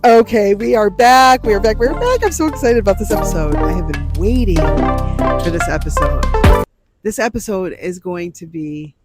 Okay, we are back. We are back. We're back. I'm so excited about this episode. I have been waiting for this episode. This episode is going to be,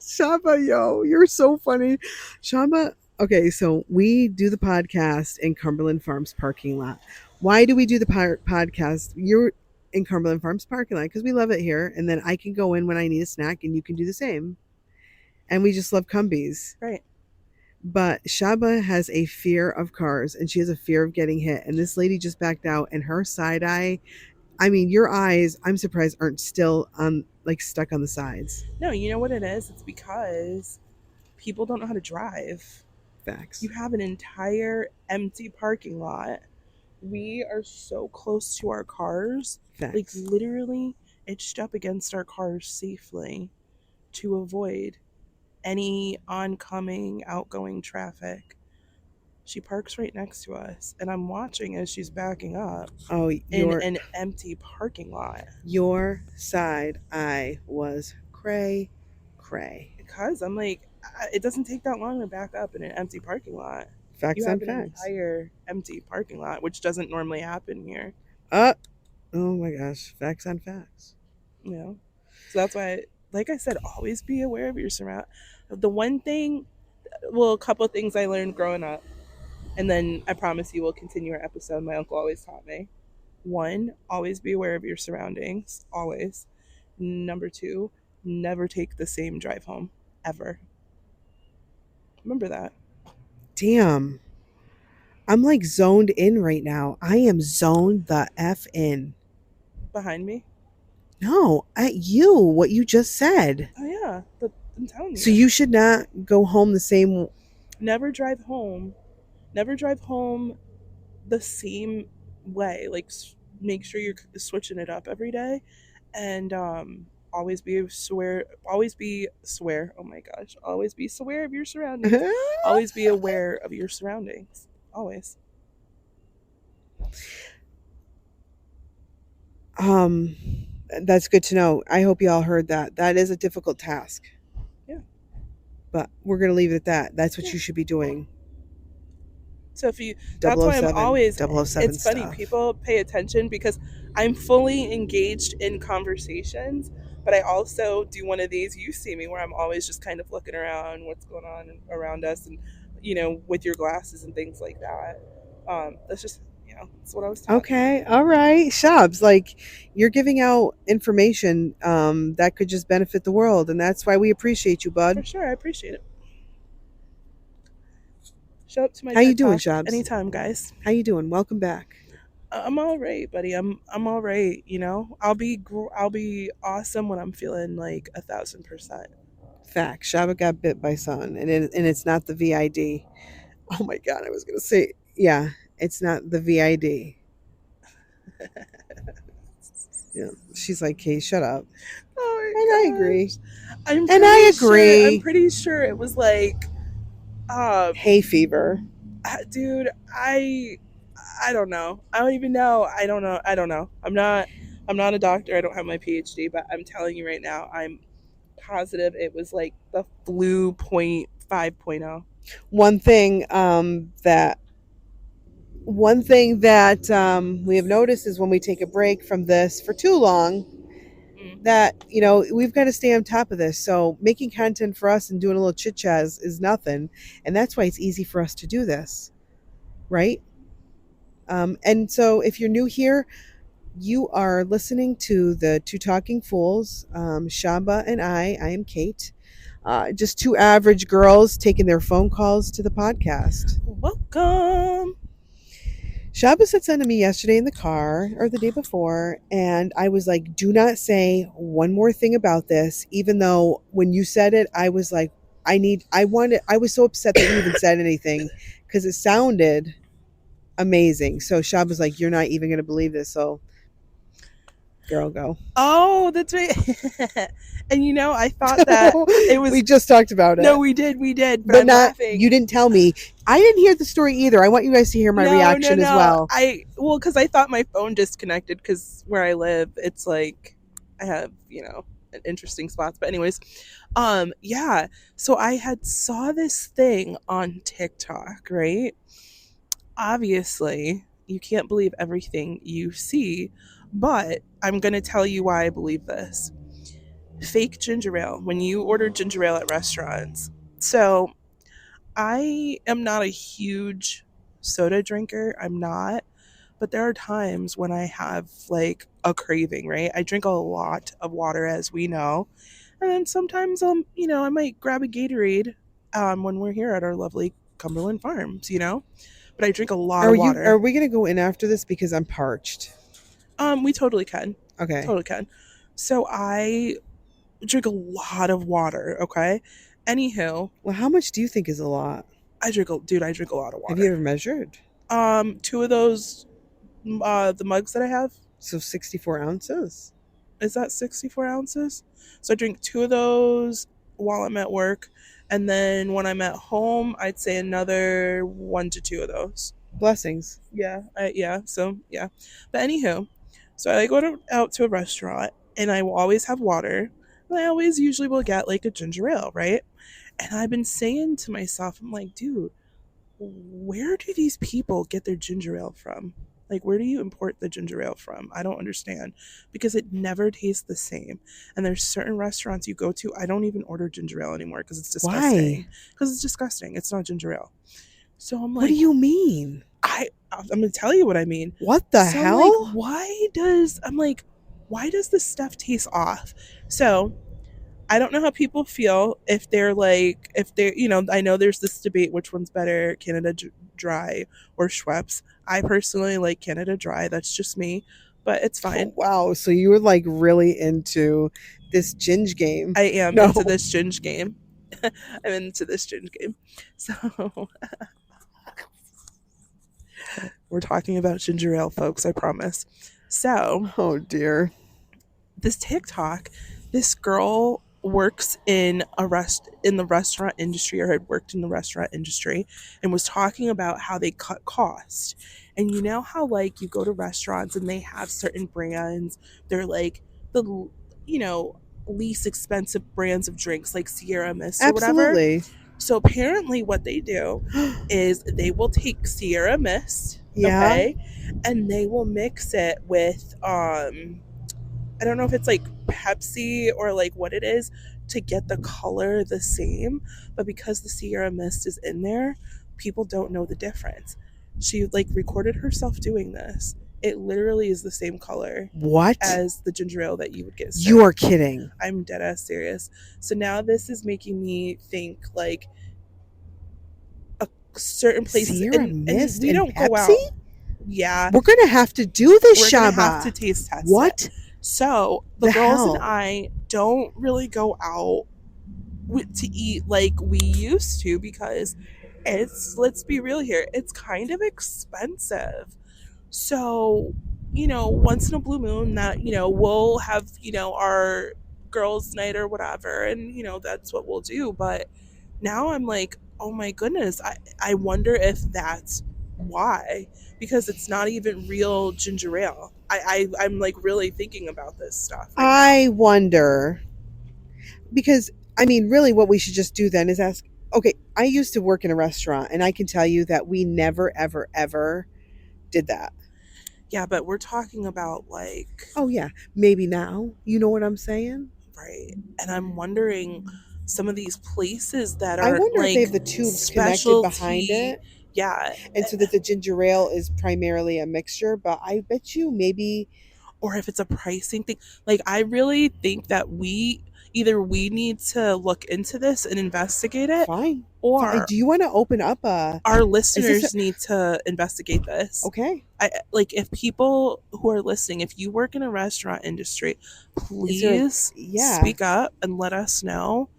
Shaba, you're so funny. Shaba, okay, so we do the podcast in Cumberland Farms parking lot. Why do we do the podcast? You're in Cumberland Farms parking lot because we love it here. And then I can go in when I need a snack and you can do the same. And we just love Cumbies. Right. But Shaba has a fear of cars and she has a fear of getting hit. And this lady just backed out and her side eye, I mean, your eyes, I'm surprised, aren't still stuck on the sides. No, you know what it is? It's because people don't know how to drive. Facts. You have an entire empty parking lot. We are so close to our cars. Facts. Like literally etched up against our cars safely to avoid any oncoming, outgoing traffic. She parks right next to us, and I'm watching as she's backing up in an empty parking lot. Your side eye was cray. Because I'm like, it doesn't take that long to back up in an empty parking lot. Facts on facts. An entire empty parking lot, which doesn't normally happen here. Oh my gosh, facts on facts. You know, so that's why, like I said, always be aware of your surround. The one thing, well, a couple of things I learned growing up, and then I promise you we'll continue our episode. My uncle always taught me. 1, always be aware of your surroundings. Always. Number 2, never take the same drive home. Ever. Remember that. Damn. I'm like zoned in right now. I am zoned the F in. Behind me? No, at you, what you just said. Oh, yeah. But I'm telling you. So you should not go home the same. Never drive home the same way. Like, make sure you're switching it up every day. And always be aware of your surroundings. Always be aware of your surroundings. Always. That's good to know. I hope you all heard that. That is a difficult task. Yeah. But we're going to leave it at that. That's what you should be doing. So that's why I'm always, 007 it's funny, stuff. People pay attention because I'm fully engaged in conversations, but I also do one of these, you see me, where I'm always just kind of looking around what's going on around us and, with your glasses and things like that. That's just, that's what I was talking about. Okay. All right. Shabs, like you're giving out information that could just benefit the world. And that's why we appreciate you, bud. For sure. I appreciate it. Show up to my How you doing, Shabs? Anytime, guys. How you doing? Welcome back. I'm all right, buddy. I'm all right. I'll be awesome when I'm feeling like 1,000%. Fact. Shaba got bit by sun, and it's not the VID. Oh my God, I was gonna say, yeah, it's not the VID. Yeah, she's like, "Hey, shut up." Oh and gosh. I agree. I agree. I'm pretty sure it was like, hay fever. Dude, I don't know. I don't even know. I don't know. I'm not a doctor. I don't have my PhD, but I'm telling you right now, I'm positive it was like the flu 5.0. One thing that we have noticed is when we take a break from this for too long, that we've got to stay on top of this. So making content for us and doing a little chit chat is nothing, and that's why it's easy for us to do this, right? And so if you're new here, you are listening to the Two Talking Fools, Shaba and I am Kate, just two average girls taking their phone calls to the podcast. Welcome. Shaba said something to me yesterday in the car or the day before, and I was like, do not say one more thing about this, even though when you said it, I was like, I was so upset that you even said anything because it sounded amazing. So Shaba's like, you're not even going to believe this. So girl, go. Oh, that's right. And I thought that it was. We just talked about it. No, we did. But I'm not. Laughing. You didn't tell me. I didn't hear the story either. I want you guys to hear my reaction as well. Because I thought my phone disconnected because where I live, it's like I have interesting spots. But anyways, yeah. So I had saw this thing on TikTok, right? Obviously, you can't believe everything you see, but I'm going to tell you why I believe this. Fake ginger ale, when you order ginger ale at restaurants. So I am not a huge soda drinker. I'm not. But there are times when I have like a craving, right? I drink a lot of water, as we know. And then sometimes, I might grab a Gatorade when we're here at our lovely Cumberland Farms, But I drink a lot of Are water. we gonna go in after this because I'm parched? We totally can. Okay. Totally can. So I drink a lot of water, okay? Anywho, Well, how much do you think is a lot? I drink a lot of Have you water. ever measured? Two of those, the mugs that I have, So 64 ounces. is that 64 ounces? So I drink two of those while I'm at work, and then when I'm at home, I'd say another 1 to 2 of those. Blessings. So yeah. But anywho, so I go out to a restaurant, and I will always have water. And I always usually will get like a ginger ale, right? And I've been saying to myself, I'm like, dude, where do these people get their ginger ale from? Like, where do you import the ginger ale from? I don't understand, because it never tastes the same. And there's certain restaurants you go to, I don't even order ginger ale anymore because it's disgusting. Why? Because it's disgusting. It's not ginger ale. So I'm like, What do you mean? I'm gonna tell you what I mean. What the So hell? I'm like, why does this stuff taste off? So I don't know how people feel if they're like, I know there's this debate which one's better, Canada Dry or Schweppes. I personally like Canada Dry. That's just me, but it's fine. Oh, wow. So you were like really into this ginge game. I am No. into this ginge game. I'm into this ginge game. So we're talking about ginger ale, folks, I promise. So, Oh dear. this TikTok, this girl works in the restaurant industry, or had worked in the restaurant industry, and was talking about how they cut cost. And you know how like you go to restaurants and they have certain brands, they're like the least expensive brands of drinks, like Sierra Mist or whatever. Absolutely. So apparently what they do is they will take Sierra Mist, Yeah. okay, and they will mix it with I don't know if it's like Pepsi or like what it is, to get the color the same, but because the Sierra Mist is in there, people don't know the difference. She like recorded herself doing this. It literally is the same color What? as the ginger ale that you would get served. You are kidding. I'm dead ass serious. So now this is making me think like a certain places, Sierra and Mist we and don't go out. Pepsi? Yeah, We're gonna have to do this, we're gonna Shaba. have to taste test it. What? So the The girls hell? and I don't really go out to eat like we used to, because let's be real here, it's kind of expensive. So, once in a blue moon that, we'll have, our girls' night or whatever, and, that's what we'll do. But now I'm like, oh my goodness, I wonder if that's why, because it's not even real ginger ale. I'm like really thinking about this stuff. I wonder, because I mean, really, what we should just do then is ask. Okay, I used to work in a restaurant, and I can tell you that we never, ever, ever did that. Yeah, but we're talking about like, Oh yeah, maybe now. You know what I'm saying? right. And I'm wondering, some of these places that I are wonder like if they have the tubes connected behind it, yeah, and so that the ginger ale is primarily a mixture. But I bet you maybe or if it's a pricing thing. Like, I really think that we need to look into this and investigate it, fine. or Do you want to open up a? our listeners need to investigate this. Okay. Like, if people who are listening, if you work in a restaurant industry, please speak up and let us know.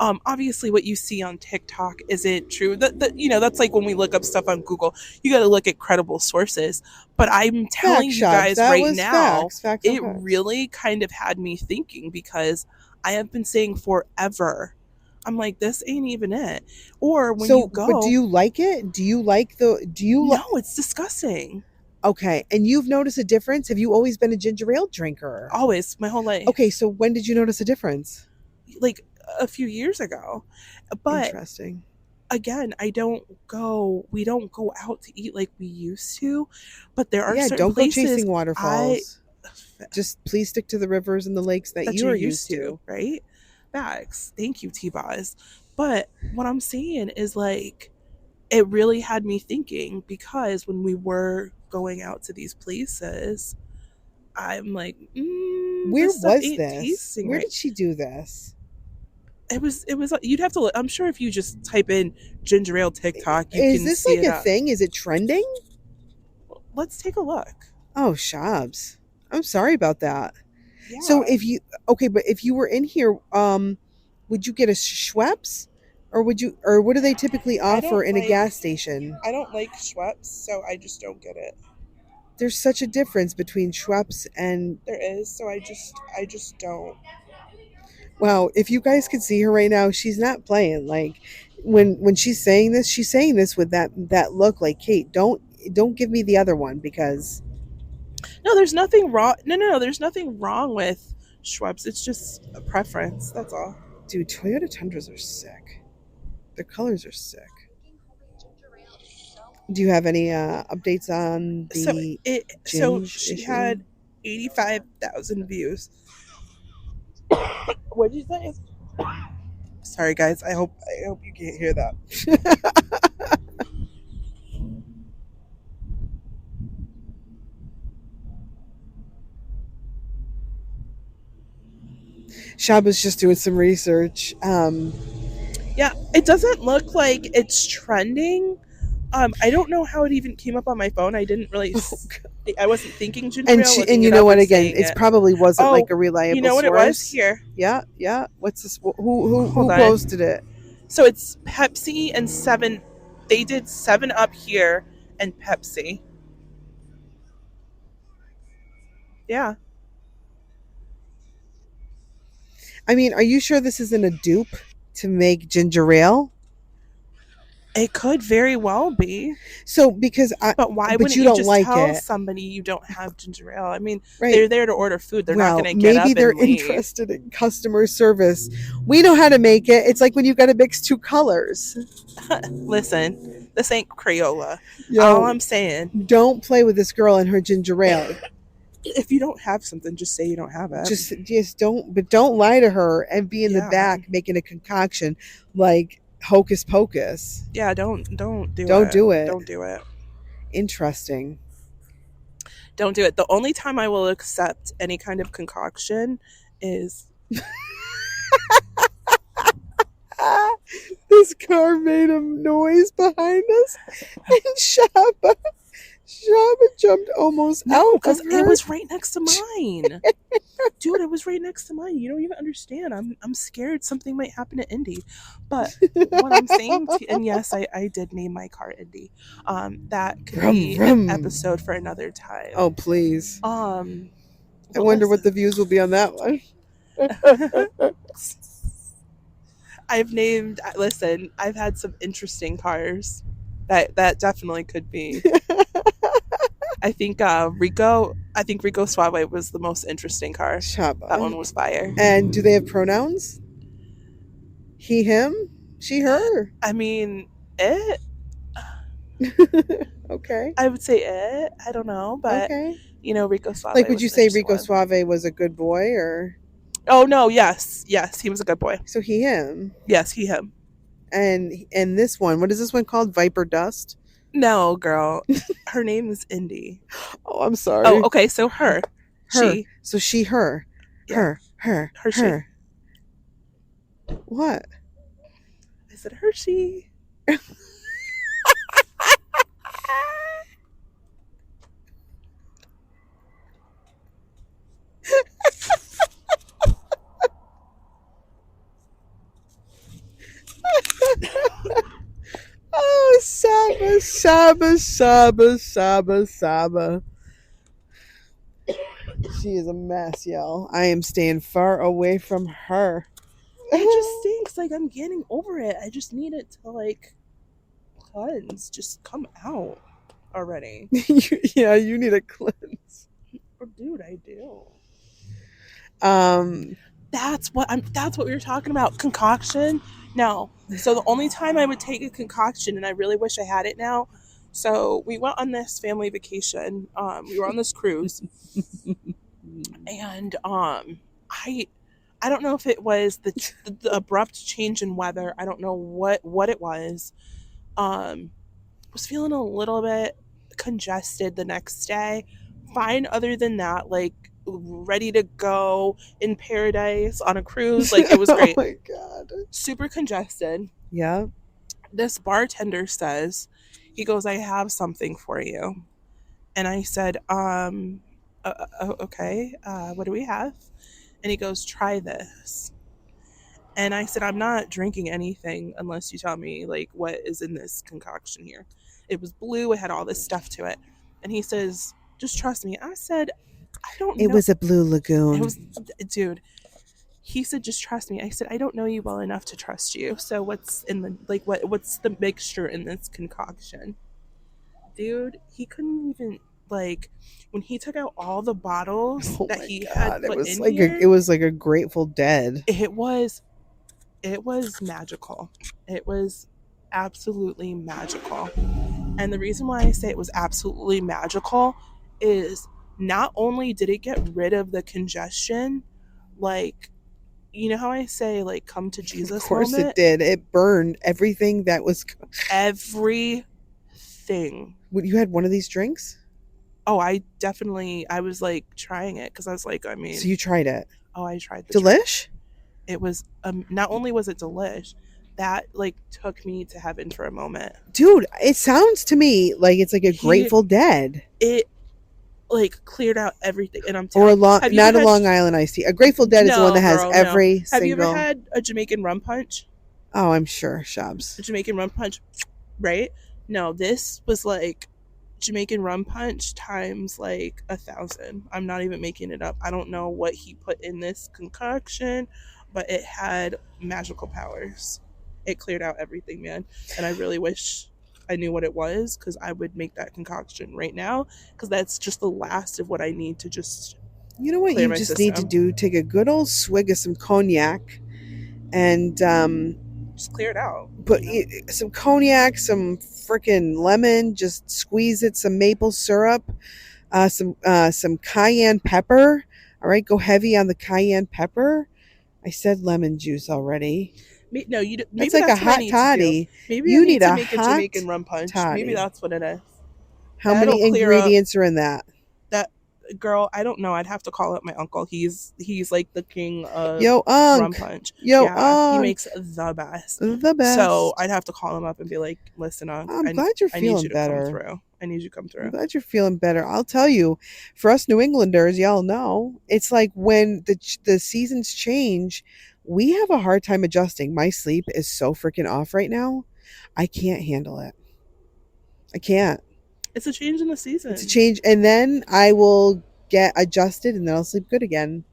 Obviously what you see on TikTok isn't true. That's like when we look up stuff on Google, you got to look at credible sources. But I'm telling you guys right now, it really kind of had me thinking, because I have been saying forever, I'm like, this ain't even it. Or when you go, but do you like it? Do you like the? Do you? No, it's disgusting. Okay, and you've noticed a difference? Have you always been a ginger ale drinker? Always, my whole life. Okay, so when did you notice a difference? Like a few years ago. But Interesting. again, we don't go out to eat like we used to. But there are Yeah, certain don't go places chasing waterfalls. Just please stick to the rivers and the lakes that you you're are used to. right? Facts. Thank you, T-Boz. But what I'm saying is like it really had me thinking because when we were going out to these places, I'm like, Where this stuff was ain't this? tasting Where right. did she do this? It was you'd have to look. I'm sure if you just type in ginger ale TikTok, you Is can this see like it a up. thing? Is it trending? Let's take a look. Oh, Shabs. I'm sorry about that. Yeah. So if you okay, but if you were in here, would you get a Schweppes, or what do they typically offer in a gas station? I don't like Schweppes, so I just don't get it. There's such a difference between Schweppes and There is, so I just don't. wow. If you guys could see her right now, she's not playing. Like when she's saying this with that look. Like, Kate, don't give me the other one because No, there's nothing wrong. No, there's nothing wrong with Schweppes. It's just a preference. That's all. dude, Toyota Tundras are sick. Their colors are sick. Do you have any updates on the So Ginge she issue? had 85,000 views. What did you say? Sorry, guys. I hope you can't hear that. Shaba's just doing some research. Yeah, it doesn't look like it's trending. I don't know how it even came up on my phone. I didn't really. I wasn't thinking ginger ale. And you know what? Again, it probably wasn't like a reliable. You know what source. it was here? Yeah. What's this? Who Hold on. posted it? So it's Pepsi and 7. They did 7-Up here and Pepsi. Yeah. I mean, are you sure this isn't a dupe to make ginger ale? It could very well be. So because but why wouldn't you you don't just like tell it? somebody you don't have ginger ale? I mean, Right. they're there to order food. They're not going to get up maybe they're and leave. interested in customer service. We know how to make it. It's like when you got to mix two colors. Listen, this ain't Crayola. Yo, All I'm saying, don't play with this girl and her ginger ale. if you don't have something, just say you don't have it. Just don't lie to her and be in the back making a concoction like hocus pocus. Yeah, don't do it. Do it. Don't do it. Interesting. Don't do it. The only time I will accept any kind of concoction is this car made a noise behind us, and Shaba jumped almost out because of her. it was right next to mine. Dude, it was right next to mine. You don't even understand. I'm scared something might happen to Indy. But what I'm saying, and yes, I did name my car Indy. That could be an episode for another time. Oh, please. I listen. wonder what the views will be on that one. I've had some interesting cars. That definitely could be. I think Rico Suave was the most interesting car. Shaba. That one was fire. And do they have pronouns? He, him, she, her. I mean, it. Okay. I would say it. I don't know, but okay. Rico Suave. Like, would you say Rico Suave was a good boy, or? Oh no! Yes, he was a good boy. So he, him. Yes, he, him. And this one, what is this one called? Viper Dust? No, girl. Her name is Indy. Oh, I'm sorry. Oh, okay. So her. She. So she, her. Yeah. Her. Hershey. What? I said Hershey. Oh, Saba. She is a mess, y'all. I am staying far away from her. It just stinks. Like, I'm getting over it. I just need it to, like, cleanse. Just come out. already. Yeah, you need a cleanse. Oh, dude, I do. Um, That's what we were talking about. Concoction. No. So the only time I would take a concoction, and I really wish I had it now. So we went on this family vacation. We were on this cruise, and I don't know if it was the abrupt change in weather. I don't know what it was. Was feeling a little bit congested the next day. Fine, other than that, like ready to go in paradise on a cruise. Like it was oh great. my god. Super congested. Yeah. This bartender says, he goes, I have something for you. And I said, okay, what do we have? And he goes, try this. And I said, I'm not drinking anything unless you tell me like what is in this concoction here. It was blue, it had all this stuff to it. And he says, just trust me. I said, I don't It know. was a blue lagoon. It was, dude. He said, just trust me. I said, I don't know you well enough to trust you. So what's in the what's the mixture in this concoction? Dude, he couldn't even like when he took out all the bottles Oh that my he god. had It put was in like here. it was like a Grateful Dead. It was magical. It was absolutely magical. And the reason why I say it was absolutely magical is not only did it get rid of the congestion, like, you know how I say, like, come to Jesus Of course moment? it did. It burned everything that was. Everything. You had one of these drinks? Oh, I was like trying it because I was like, I mean, So you tried it. oh, I tried the Delish? It was not only was it delish, that like took me to heaven for a moment. Dude, it sounds to me like it's like a Grateful Dead. It like cleared out everything, and I'm Or telling not a Long Island iced tea. A Grateful Dead is the one that has every single. Have you ever had a Jamaican rum punch? Oh, I'm sure, Shabs. A Jamaican rum punch, right? No, this was like Jamaican rum punch times like 1,000. I'm not even making it up. I don't know what he put in this concoction, but it had magical powers. It cleared out everything, man. And I really wish I knew what it was because I would make that concoction right now because that's just the last of what I need to just. You know what you just need to do? Take a good old swig of some cognac and just clear it out. Put some cognac, some freaking lemon, just squeeze it, some maple syrup, some cayenne pepper. All right, go heavy on the cayenne pepper. I said lemon juice already. No, you. Maybe that's like a hot toddy. Maybe you I need to a make a Jamaican rum punch. Toddy. Maybe that's what it is. How many ingredients are in that? That girl, I don't know. I'd have to call up my uncle. He's like the king of rum punch. He makes the best. The best. So I'd have to call him up and be like, "Listen, I'm glad you're feeling better. I need you to come through. I'm glad you're feeling better. I'll tell you, for us New Englanders, y'all know, it's like when the seasons change, we have a hard time adjusting. My sleep is so freaking off right now. I can't handle it. I can't. It's a change in the season. It's a change, and then I will get adjusted, and then I'll sleep good again.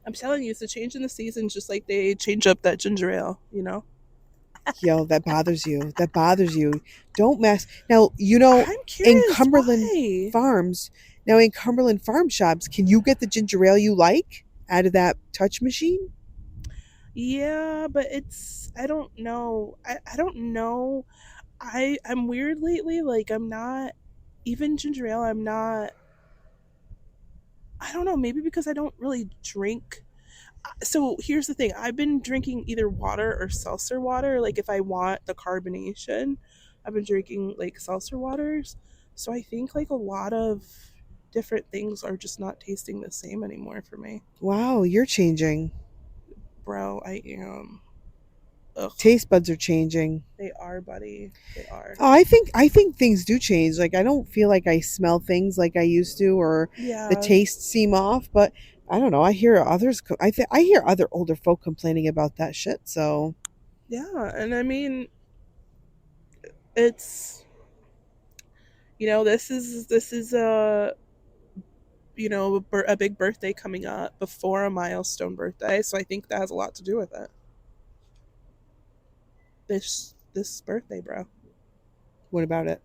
I'm telling you, it's a change in the season, just like they change up that ginger ale, you know? Yo, that bothers you. That bothers you. Don't mess. Now, you know, I'm curious, in Cumberland Farms, now in Cumberland Farm Shops, can you get the ginger ale you like out of that touch machine? Yeah, but I don't know. I don't know. I'm weird lately. Like, I'm not, even ginger ale, I'm not, I don't know, maybe because I don't really drink. So here's the thing. I've been drinking either water or seltzer water. Like, if I want the carbonation, I've been drinking like seltzer waters. So I think like a lot of different things are just not tasting the same anymore for me. Wow, you're changing. Bro, I am. Ugh. Taste buds are changing. They are, buddy. They are. Oh, I think things do change. Like, I don't feel like I smell things like I used to, or the tastes seem off. But I don't know. I hear others. I hear other older folk complaining about that shit. So yeah, and I mean, it's, you know, this is a, you know, a big birthday coming up before a milestone birthday, so I think that has a lot to do with it. This birthday, bro. What about it?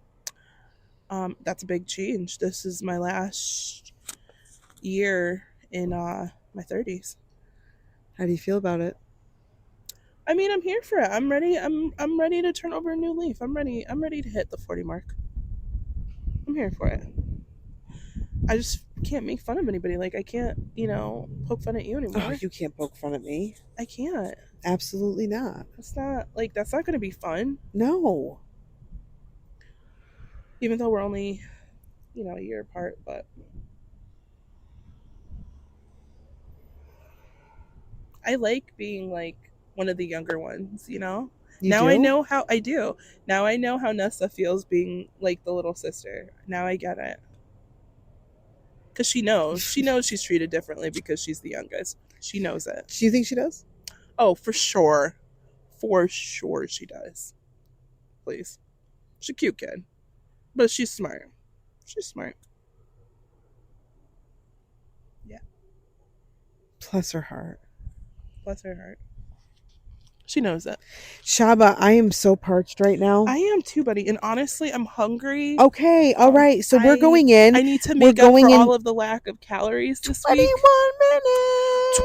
That's a big change. This is my last year in my 30s. How do you feel about it? I mean, I'm here for it. I'm ready. I'm ready to turn over a new leaf. I'm ready to hit the 40 mark. I'm here for it. I just can't make fun of anybody. Like, I can't, poke fun at you anymore. Oh, you can't poke fun at me. I can't. Absolutely not. That's not going to be fun. No. Even though we're only, a year apart, but I like being like one of the younger ones, You now do? I know how I do. Now I know how Nessa feels being like the little sister. Now I get it. Because she knows she's treated differently because she's the youngest. She knows it. Do you think she does? Oh, for sure. For sure she does. Please. She's a cute kid. But she's smart. She's smart. Yeah. Bless her heart. Bless her heart. She knows it. Shaba, I am so parched right now. I am too, buddy. And honestly, I'm hungry. Okay, all right. So we're going in. I need to make up for all of the lack of calories this 21 week. minutes.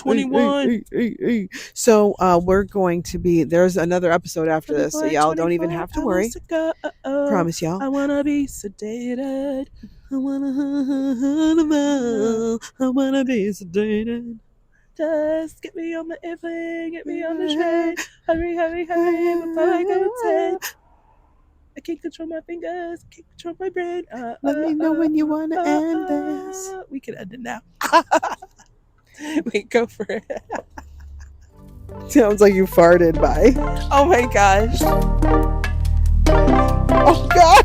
21. Hey. So we're going to be, there's another episode after this, so y'all don't even have to worry. Promise y'all. I want to be sedated. I wanna be sedated. Just get me on the airplane, get me on the train. Hurry, before I go insane. I can't control my fingers, I can't control my brain. Let me know when you want to end this. We can end it now. Wait, go for it. Sounds like you farted, bye. Oh my gosh. Oh God.